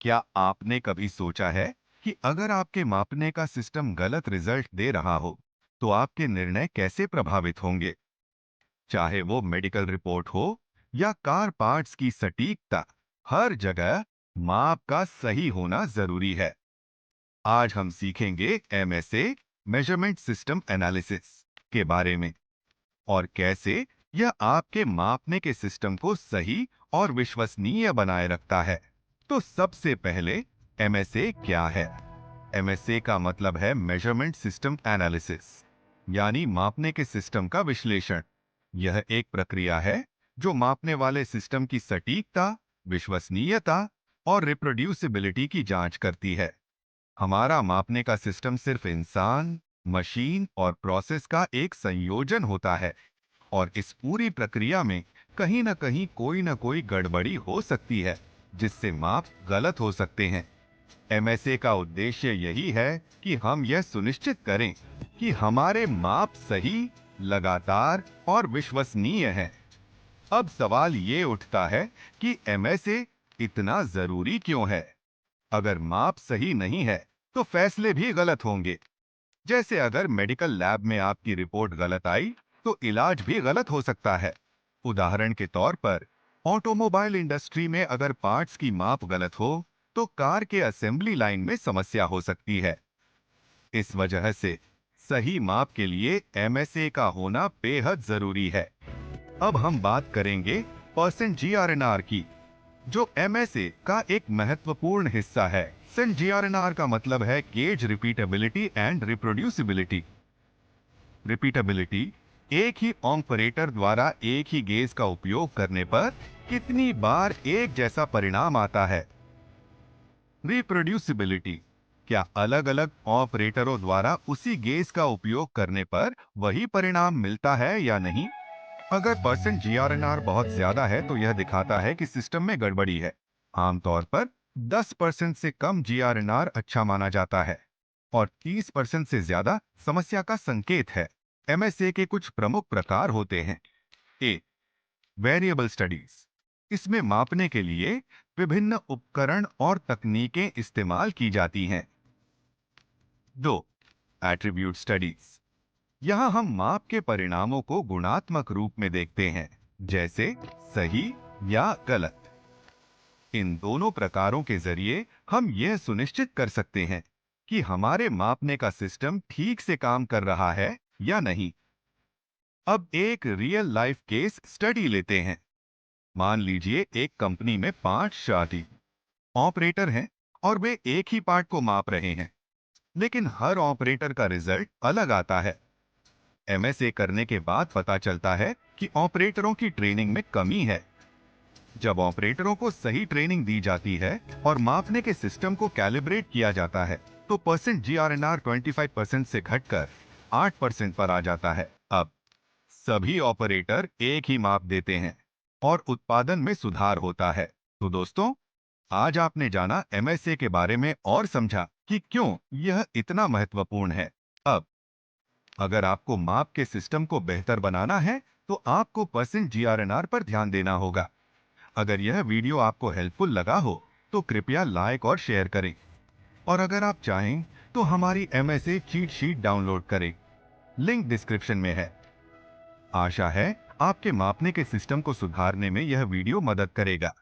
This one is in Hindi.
क्या आपने कभी सोचा है कि अगर आपके मापने का सिस्टम गलत रिजल्ट दे रहा हो, तो आपके निर्णय कैसे प्रभावित होंगे? चाहे वो मेडिकल रिपोर्ट हो या कार पार्ट्स की सटीकता, हर जगह माप का सही होना जरूरी है। आज हम सीखेंगे एमएसए, मेजरमेंट सिस्टम एनालिसिस के बारे में, और कैसे यह आपके मापने के सिस्टम को सही और विश्वसनीय बनाए रखता है। तो सबसे पहले, एमएसए क्या है? एमएसए का मतलब है मेजरमेंट सिस्टम एनालिसिस, यानी मापने के सिस्टम का विश्लेषण। यह एक प्रक्रिया है जो मापने वाले सिस्टम की सटीकता, विश्वसनीयता और रिप्रोड्यूसिबिलिटी की जांच करती है। हमारा मापने का सिस्टम सिर्फ इंसान, मशीन और प्रोसेस का एक संयोजन होता है, और इस पूरी प्रक्रिया में कहीं ना कोई गड़बड़ी हो सकती है, जिससे माप गलत हो सकते हैं। एमएसए का उद्देश्य यही है कि हम यह सुनिश्चित करें कि हमारे माप सही, लगातार और विश्वसनीय हैं। अब सवाल ये उठता है कि एमएसए इतना जरूरी क्यों है? अगर माप सही नहीं है, तो फैसले भी गलत होंगे। जैसे अगर मेडिकल लैब में आपकी रिपोर्ट गलत आई, तो इलाज भी गलत हो सकता है। उदाहरण के तौर पर, ऑटोमोबाइल इंडस्ट्री में अगर पार्ट्स की माप गलत हो, तो कार के असेंबली लाइन में समस्या हो सकती है। इस वजह से सही माप के लिए एमएसए का होना बेहद जरूरी है। अब हम बात करेंगे परसेंट जीआरएनआर की, जो एमएसए का एक महत्वपूर्ण हिस्सा है। परसेंट जीआरएनआर का मतलब है gauge repeatability and reproducibility. Repeatability, एक ही ऑपरेटर द्वारा एक ही गेज का उपयोग करने पर कितनी बार एक जैसा परिणाम आता है। रिप्रोड्यूसिबिलिटी, क्या अलग अलग ऑपरेटरों द्वारा उसी गेज का उपयोग करने पर वही परिणाम मिलता है या नहीं। अगर परसेंट जीआरएनआर बहुत ज्यादा है, तो यह दिखाता है कि सिस्टम में गड़बड़ी है। आमतौर पर 10% से कम जीआरएनआर अच्छा माना जाता है, और 30% से ज्यादा समस्या का संकेत है। एमएसए के कुछ प्रमुख प्रकार होते हैं। ए, वेरिएबल स्टडीज, इसमें मापने के लिए विभिन्न उपकरण और तकनीकें इस्तेमाल की जाती हैं। दो, एट्रीब्यूट स्टडीज, यहां हम माप के परिणामों को गुणात्मक रूप में देखते हैं, जैसे सही या गलत। इन दोनों प्रकारों के जरिए हम यह सुनिश्चित कर सकते हैं कि हमारे मापने का सिस्टम ठीक से काम कर रहा है या नहीं। अब एक रियल लाइफ केस स्टडी लेते हैं। मान लीजिए एक कंपनी में 5 ऑपरेटर हैं, और वे एक ही पार्ट को माप रहे हैं, लेकिन हर ऑपरेटर का रिजल्ट अलग आता है। एमएसए करने के बाद पता चलता है कि ऑपरेटरों की ट्रेनिंग में कमी है। जब ऑपरेटरों को सही ट्रेनिंग दी जाती है और मापने के सिस्टम को कैलिब्रेट किया जाता है, तो परसेंट जीआरएनआर 25% से घटकर 8% पर आ जाता है। अब सभी ऑपरेटर एक ही माप देते हैं, और उत्पादन में सुधार होता है। तो दोस्तों, आज आपने जाना एमएसए के बारे में और समझा कि क्यों यह इतना महत्वपूर्ण है। अब अगर आपको माप के सिस्टम को बेहतर बनाना है, तो आपको परसेंट जीआरएनआर पर ध्यान देना होगा। अगर यह वीडियो आपको हेल्पफुल लगा हो, तो कृपया लाइक और शेयर करें। और अगर आप चाहें, तो हमारी एमएसए चीट शीट डाउनलोड करें। लिंक डिस्क्रिप्शन में है। आशा है आपके मापने के सिस्टम को सुधारने में यह वीडियो मदद करेगा।